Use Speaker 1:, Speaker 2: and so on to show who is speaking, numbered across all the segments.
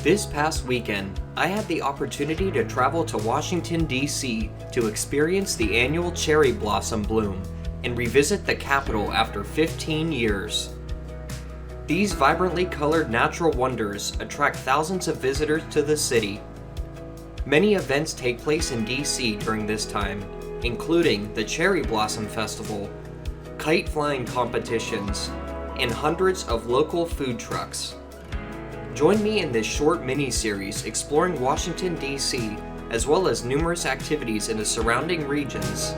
Speaker 1: This past weekend, I had the opportunity to travel to Washington, D.C. to experience the annual cherry blossom bloom and revisit the capital after 15 years. These vibrantly colored natural wonders attract thousands of visitors to the city. Many events take place in D.C. during this time, including the Cherry Blossom Festival, Kite Flying Competitions, and hundreds of local food trucks. Join me in this short mini-series exploring Washington, D.C., as well as numerous activities in the surrounding regions.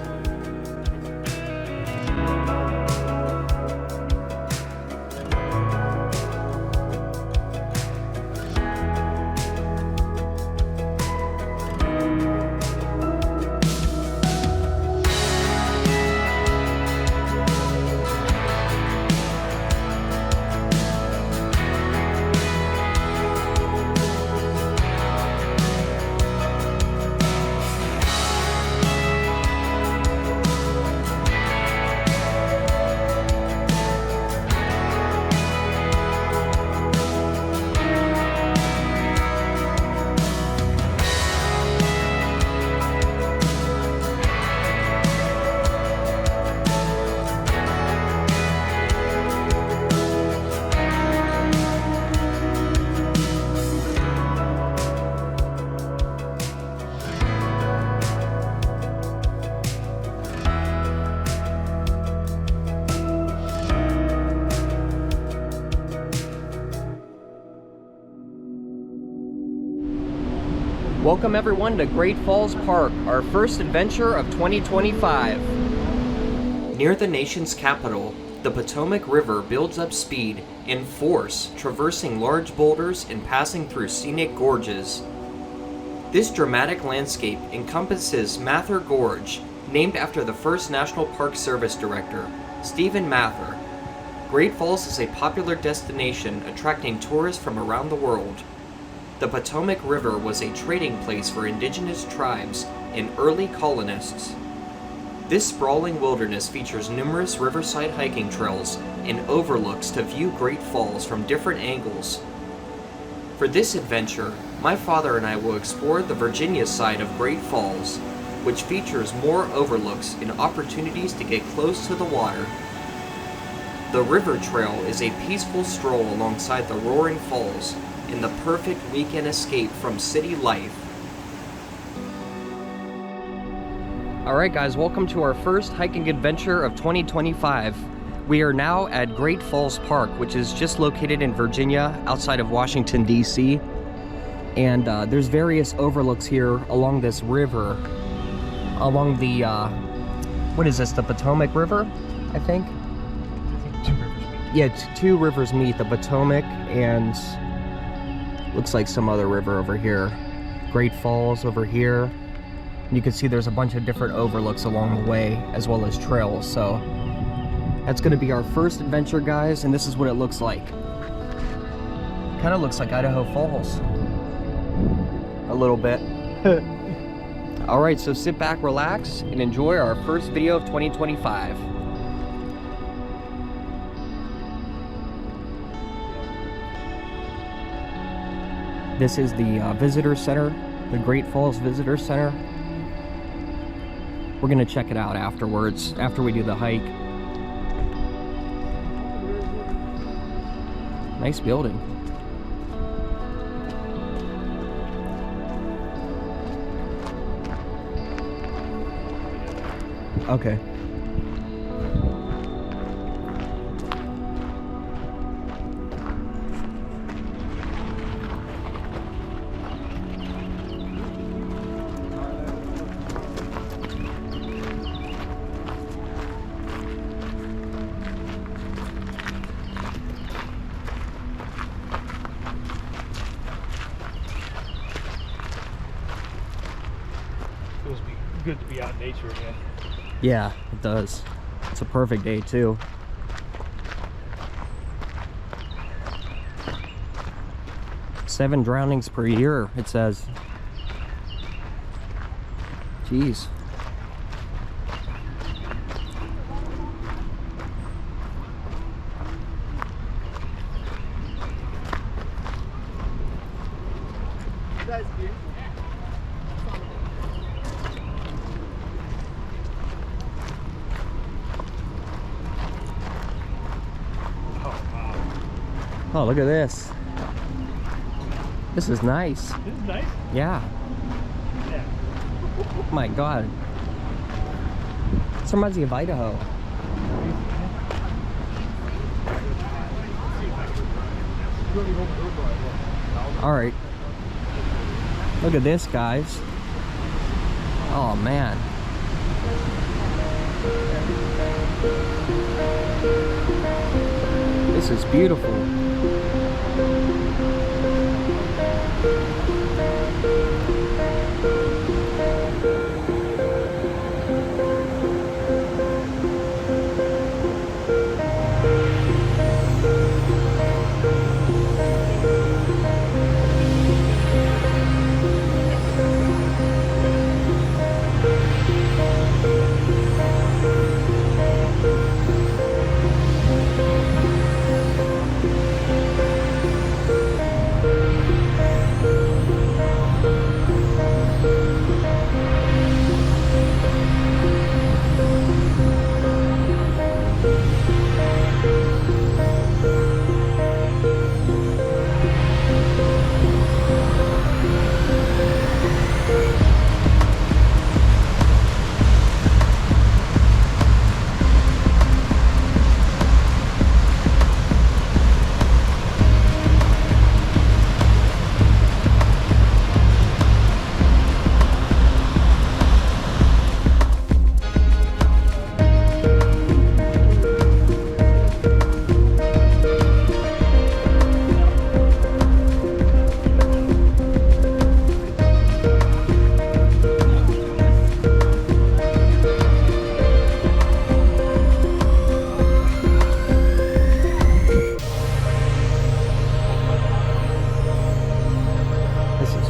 Speaker 1: Welcome everyone to Great Falls Park, our first adventure of 2025. Near the nation's capital, the Potomac River builds up speed and force, traversing large boulders and passing through scenic gorges. This dramatic landscape encompasses Mather Gorge, named after the first National Park Service Director, Stephen Mather. Great Falls is a popular destination attracting tourists from around the world. The Potomac River was a trading place for indigenous tribes and early colonists. This sprawling wilderness features numerous riverside hiking trails and overlooks to view Great Falls from different angles. For this adventure, my father and I will explore the Virginia side of Great Falls, which features more overlooks and opportunities to get close to the water. The river trail is a peaceful stroll alongside the roaring falls, and the perfect weekend escape from city life. Alright guys, welcome to our first hiking adventure of 2025. We are now at Great Falls Park, which is just located in Virginia, outside of Washington, D.C. And there's various overlooks here along this river, along the, what is this, the Potomac River, I think? Yeah, two rivers meet, the Potomac and looks like some other river over here. Great Falls over here. You can see there's a bunch of different overlooks along the way, as well as trails. So that's going to be our first adventure, guys, and this is what it looks like. Kind of looks like Idaho Falls. A little bit. Alright, so sit back, relax, and enjoy our first video of 2025. This is the visitor center, the Great Falls Visitor Center. We're gonna check it out afterwards, after we do the hike. Nice building. Okay.
Speaker 2: Feels good to be out in nature again.
Speaker 1: Yeah, it does. It's a perfect day too. Seven drownings per year, it says. Jeez. Oh, look at this. This is nice.
Speaker 2: This is nice?
Speaker 1: Yeah.
Speaker 2: Yeah.
Speaker 1: Oh my God. This reminds me of Idaho. All right. Look at this, guys. Oh, man. This is beautiful.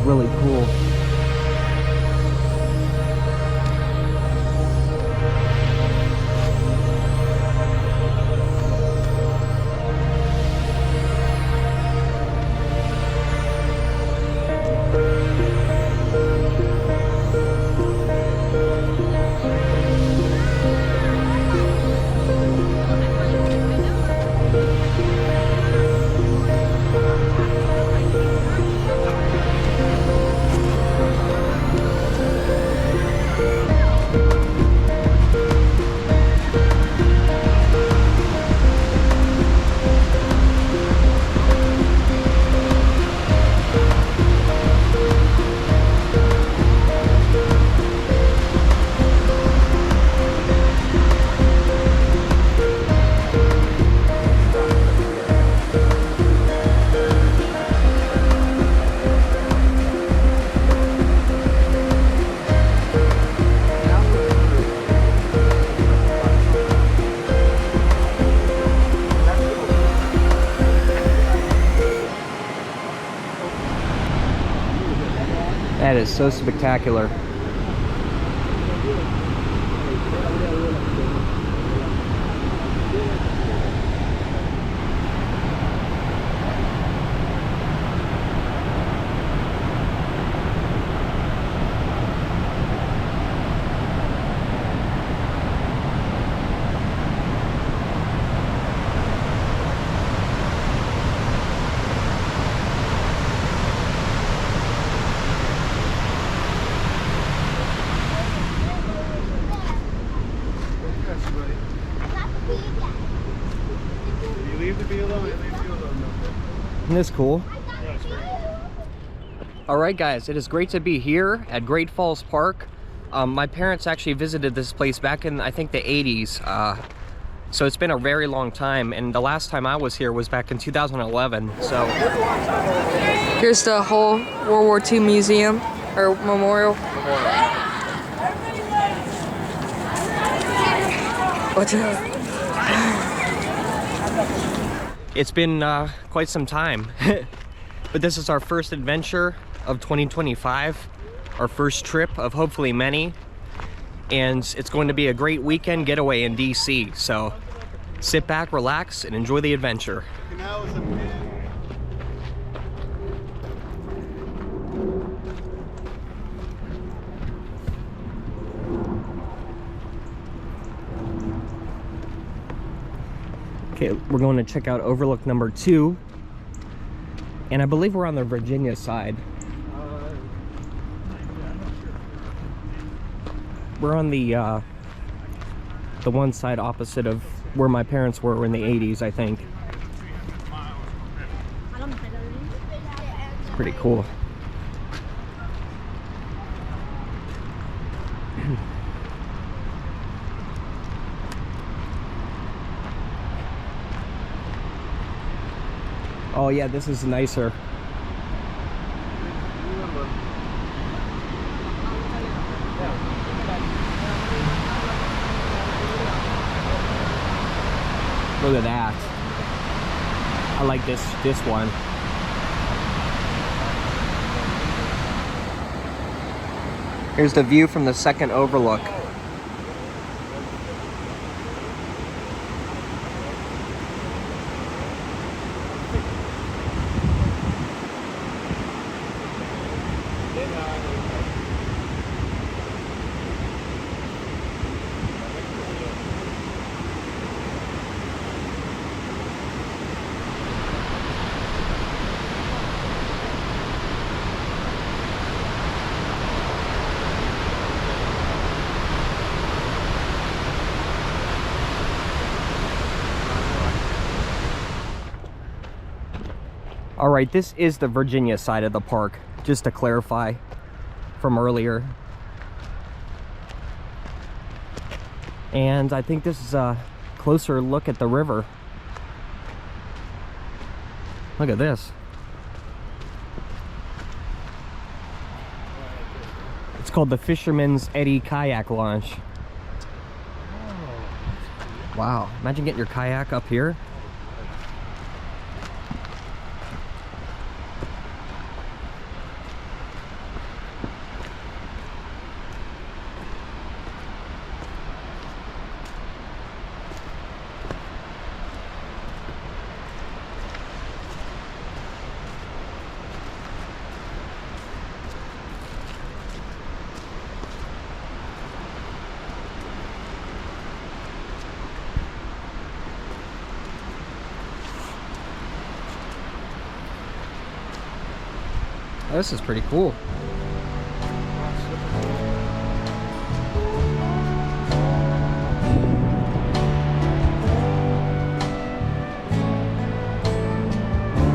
Speaker 1: Really cool. That is so spectacular. Isn't this cool?
Speaker 2: Yeah, it's great.
Speaker 1: All right, guys, it is great to be here at Great Falls Park. My parents actually visited this place back in, I think, the 80s. So it's been a very long time, and the last time I was here was back in 2011. So
Speaker 3: here's the whole World War II museum or memorial. What's up?
Speaker 1: it's been quite some time, but this is our first adventure of 2025, our first trip of hopefully many, and it's going to be a great weekend getaway in DC. So sit back, relax, and enjoy the adventure. Okay, we're going to check out overlook number 2. And I believe we're on the Virginia side. We're on the one side opposite of where my parents were in the 80s, I think. It's pretty cool. Oh yeah, this is nicer. Look at that. I like this one. Here's the view from the second overlook. All right, this is the Virginia side of the park, just to clarify from earlier. And I think this is a closer look at the river. Look at this. It's called the Fisherman's Eddy Kayak Launch. Wow, imagine getting your kayak up here. Oh, this is pretty cool.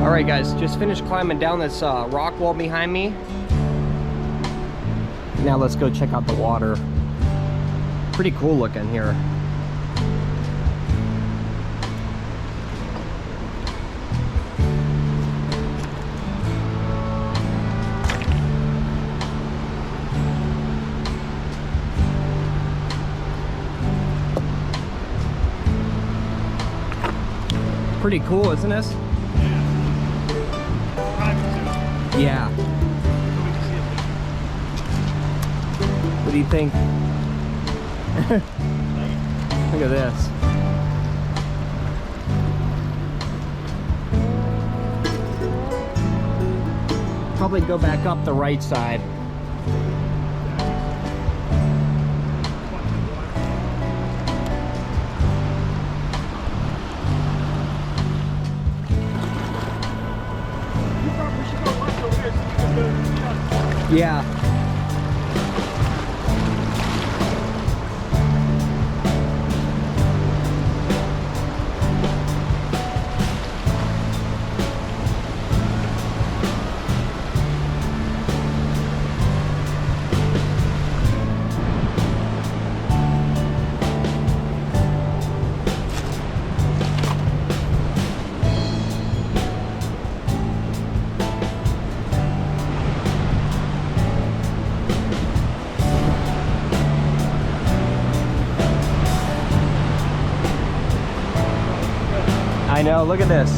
Speaker 1: All right, guys, just finished climbing down this rock wall behind me. Now let's go check out the water. Pretty cool looking here. Pretty cool, isn't this? Yeah. What do you think? Look at this. Probably go back up the right side. Yeah. I know, look at this.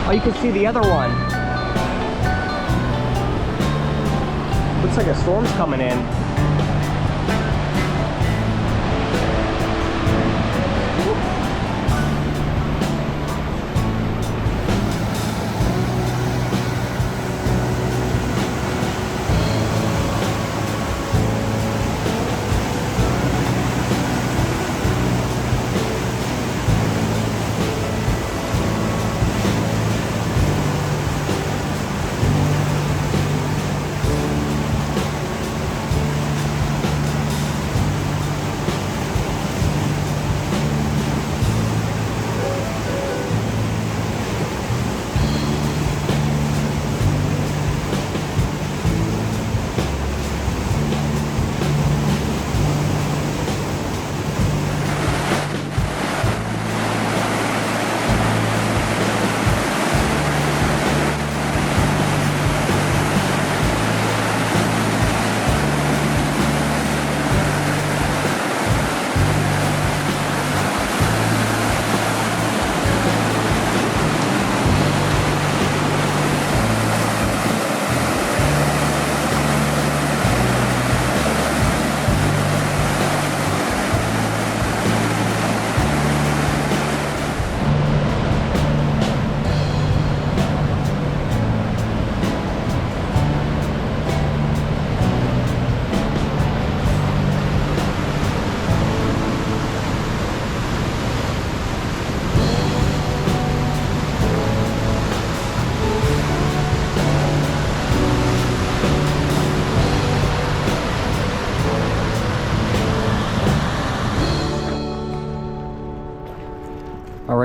Speaker 1: Oh, you can see the other one. Looks like a storm's coming in.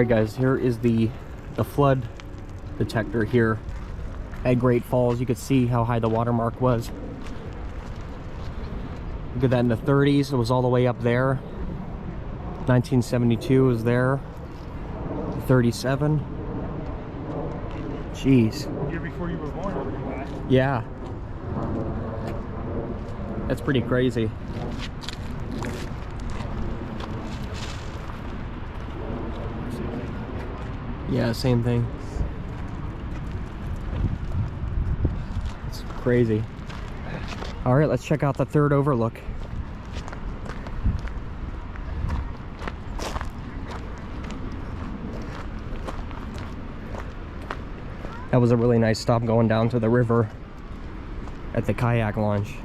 Speaker 1: Alright guys, here is the flood detector here at Great Falls. You could see how high the watermark was. Look at that in the 30s, it was all the way up there. 1972 was there. 37. Jeez.
Speaker 2: Year before you were born, I would do that.
Speaker 1: Yeah. That's pretty crazy. Yeah, same thing. It's crazy. All right, let's check out the third overlook. That was a really nice stop going down to the river at the kayak launch.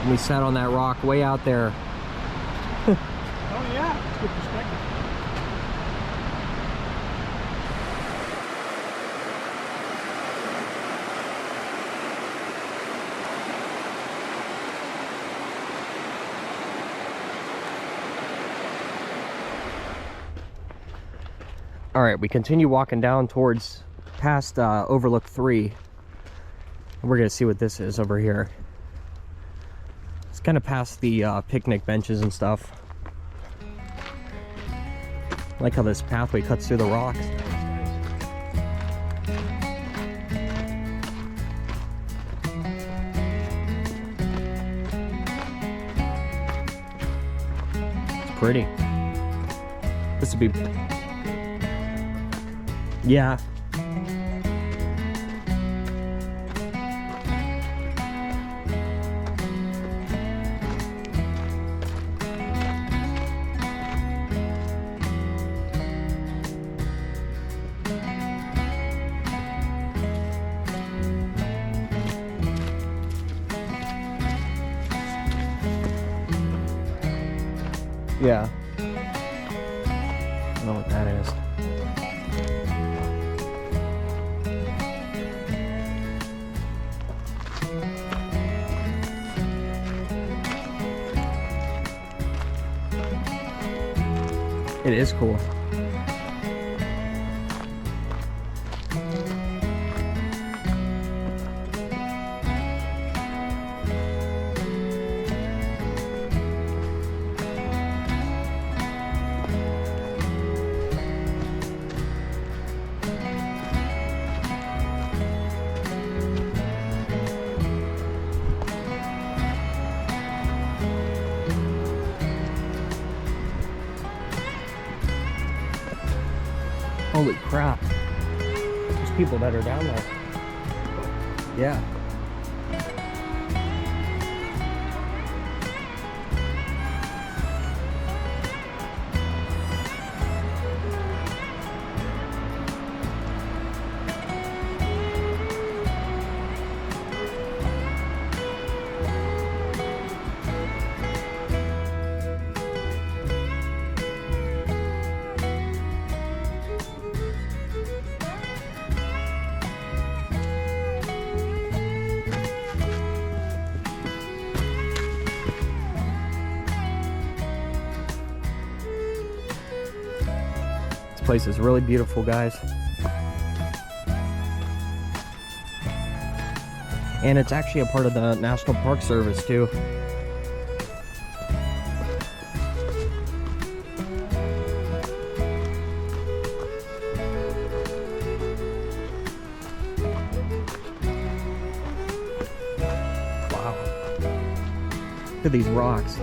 Speaker 1: We sat on that rock way out there.
Speaker 2: Oh yeah, it's good perspective.
Speaker 1: All right, we continue walking down towards past Overlook 3. We're gonna see what this is over here. It's kind of past the picnic benches and stuff. I like how this pathway cuts through the rocks. It's pretty. This would be... Yeah. Yeah. I don't know what that is. It is cool. Holy crap. There's people that are down there. Yeah. This place is really beautiful, guys. And it's actually a part of the National Park Service too. Wow. Look at these rocks.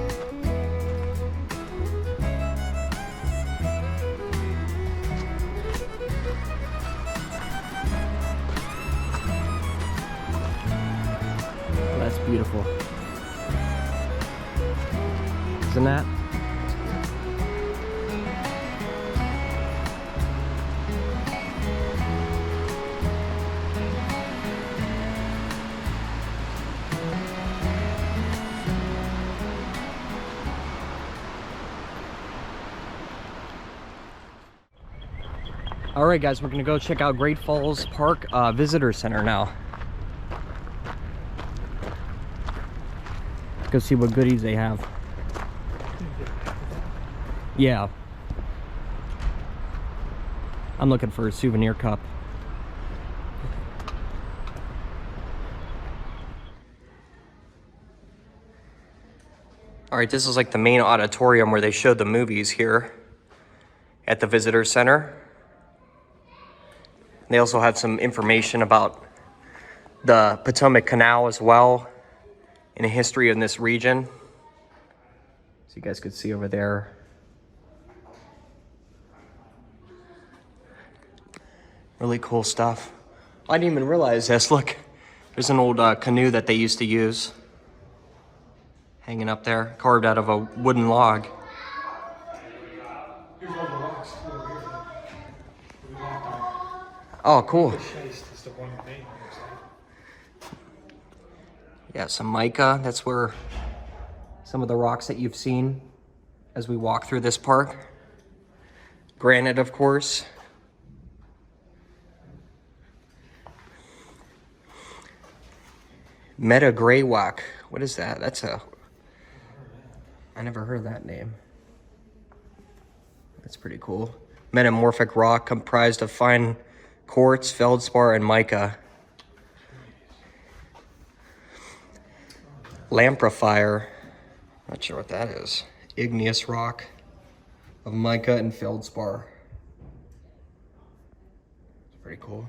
Speaker 1: beautiful. Isn't that? All right, guys, we're gonna go check out Great Falls Park Visitor Center now. Let's go see what goodies they have. Yeah. I'm looking for a souvenir cup. All right, this is like the main auditorium where they showed the movies here at the Visitor Center. They also have some information about the Potomac Canal as well, and a history in this region. So you guys could see over there. Really cool stuff. I didn't even realize this. Look, there's an old canoe that they used to use. Hanging up there, carved out of a wooden log.
Speaker 2: Here's overlooks.
Speaker 1: Oh, cool.
Speaker 2: Is the one thing.
Speaker 1: Yeah, some mica. That's where some of the rocks that you've seen as we walk through this park. Granite, of course. Mather Gorge. What is that? I never heard that name. That's pretty cool. Metamorphic rock comprised of fine quartz, feldspar, and mica. Lamprifier. Not sure what that is. Igneous rock of mica and feldspar. It's pretty cool.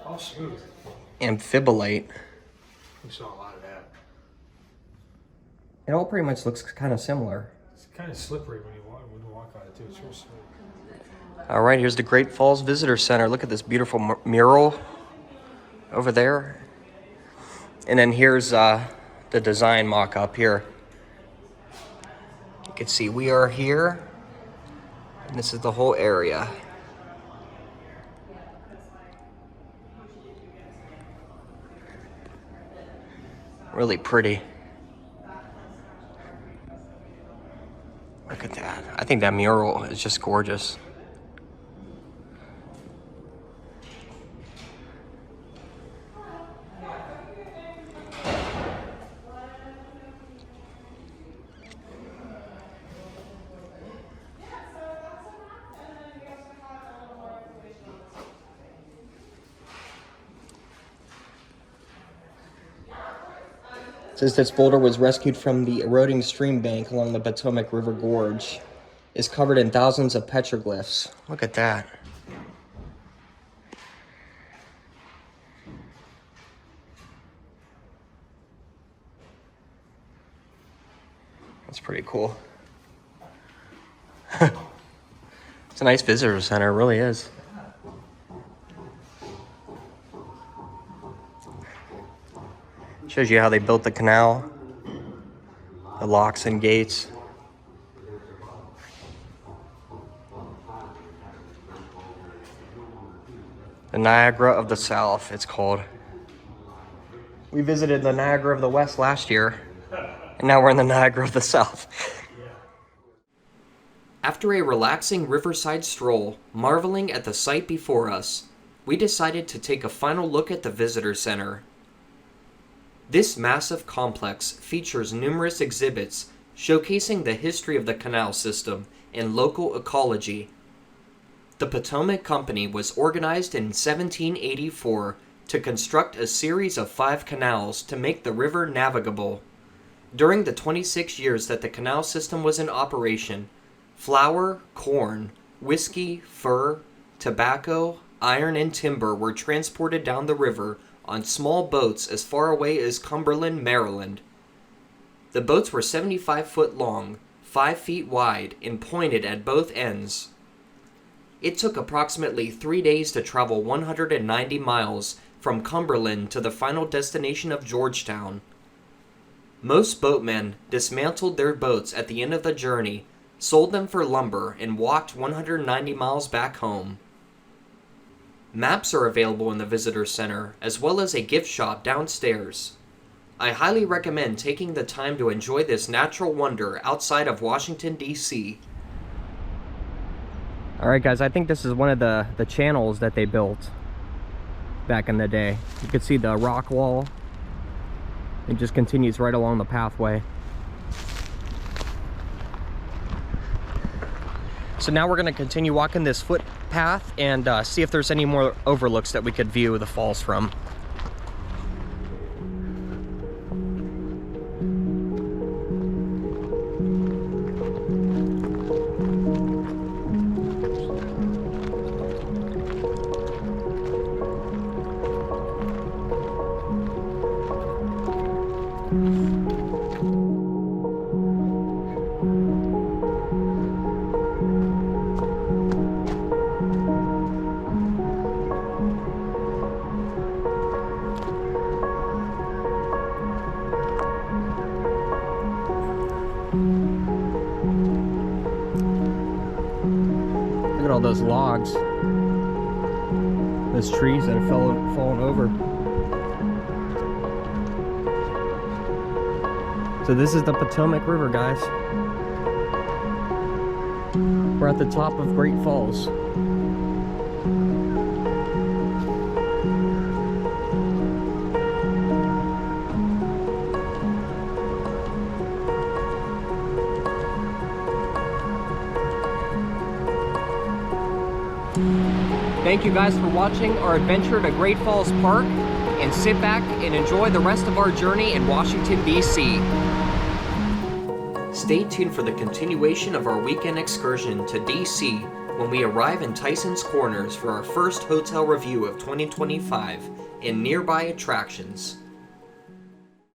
Speaker 2: All smooth.
Speaker 1: Amphibolite.
Speaker 2: We saw a lot of that.
Speaker 1: It all pretty much looks kind of similar.
Speaker 2: It's kind of slippery when you walk on it too. It's real smooth.
Speaker 1: All right, here's the Great Falls Visitor Center. Look at this beautiful mural over there. And then here's the design mock-up here. You can see we are here, and this is the whole area. Really pretty. Look at that. I think that mural is just gorgeous. It says this boulder was rescued from the eroding stream bank along the Potomac River Gorge. Is covered in thousands of petroglyphs. Look at that. That's pretty cool. It's a nice visitor center, it really is. Shows you how they built the canal, the locks and gates. The Niagara of the South, it's called. We visited the Niagara of the West last year, and now we're in the Niagara of the South. After a relaxing riverside stroll, marveling at the sight before us, we decided to take a final look at the visitor center. This massive complex features numerous exhibits showcasing the history of the canal system and local ecology. The Potomac Company was organized in 1784 to construct a series of 5 canals to make the river navigable. During the 26 years that the canal system was in operation, flour, corn, whiskey, fur, tobacco, iron, and timber were transported down the river on small boats as far away as Cumberland, Maryland. The boats were 75 foot long, 5 feet wide, and pointed at both ends. It took approximately 3 days to travel 190 miles from Cumberland to the final destination of Georgetown. Most boatmen dismantled their boats at the end of the journey, sold them for lumber, and walked 190 miles back home. Maps are available in the visitor center, as well as a gift shop downstairs. I highly recommend taking the time to enjoy this natural wonder outside of Washington, D.C. Alright guys, I think this is one of the channels that they built back in the day. You can see the rock wall. It just continues right along the pathway. So now we're going to continue walking this footpath and see if there's any more overlooks that we could view the falls from. Look at all those logs, those trees that have fallen over. So this is the Potomac River, guys. We're at the top of Great Falls. Thank you guys for watching our adventure to Great Falls Park, and sit back and enjoy the rest of our journey in Washington, D.C. Stay tuned for the continuation of our weekend excursion to D.C. when we arrive in Tyson's Corners for our first hotel review of 2025 and nearby attractions.